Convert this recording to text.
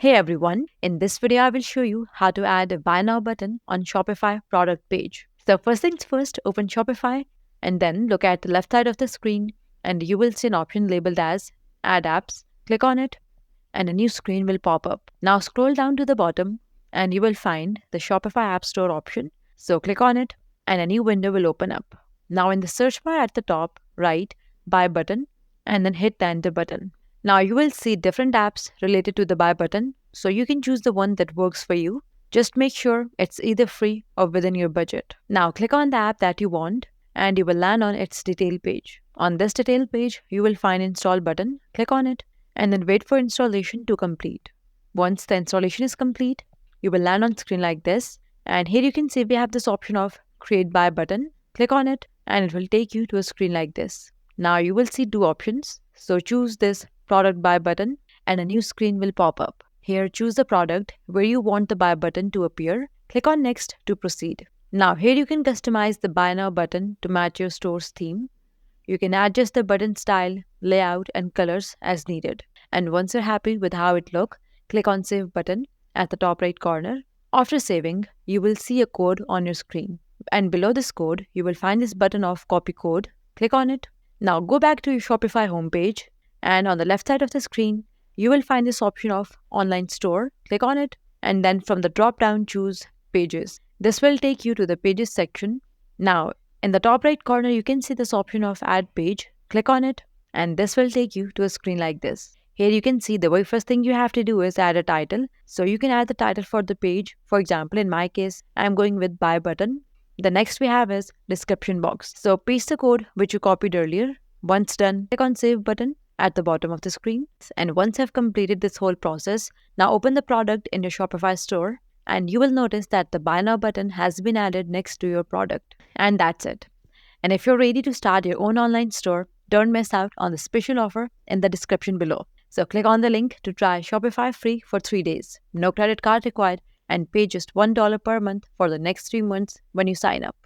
Hey everyone, in this video I will show you how to add a buy now button on Shopify product page. So first things first, open Shopify and then look at the left side of the screen and you will see an option labeled as add apps. Click on it and a new screen will pop up. Now scroll down to the bottom and you will find the Shopify App Store option. So click on it and a new window will open up. Now in the search bar at the top, write buy button and then hit the enter button. Now you will see different apps related to the buy button, so you can choose the one that works for you. Just make sure it's either free or within your budget. Now click on the app that you want and you will land on its detail page. On this detail page, you will find install button. Click on it and then wait for installation to complete. Once the installation is complete, you will land on screen like this, and here you can see we have this option of create buy button. Click on it and it will take you to a screen like this. Now you will see two options. So choose this product buy button and a new screen will pop up. Here choose the product where you want the buy button to appear. Click on next to proceed. Now here you can customize the buy now button to match your store's theme. You can adjust the button style, layout and colors as needed. And once you're happy with how it looks, click on save button at the top right corner. After saving, you will see a code on your screen. And below this code, you will find this button of copy code. Click on it. Now go back to your Shopify homepage and on the left side of the screen, you will find this option of online store. Click on it and then from the drop down choose pages. This will take you to the pages section. Now in the top right corner, you can see this option of add page. Click on it and this will take you to a screen like this. Here you can see the very first thing you have to do is add a title. So you can add the title for the page. For example, in my case, I'm going with buy button. The next we have is description box. So paste the code which you copied earlier. Once done, click on save button at the bottom of the screen. And once I've completed this whole process, now open the product in your Shopify store and you will notice that the buy now button has been added next to your product. And that's it. And if you're ready to start your own online store, don't miss out on the special offer in the description below. So click on the link to try Shopify free for 3 days. No credit card required and pay just $1 per month for the next 3 months when you sign up.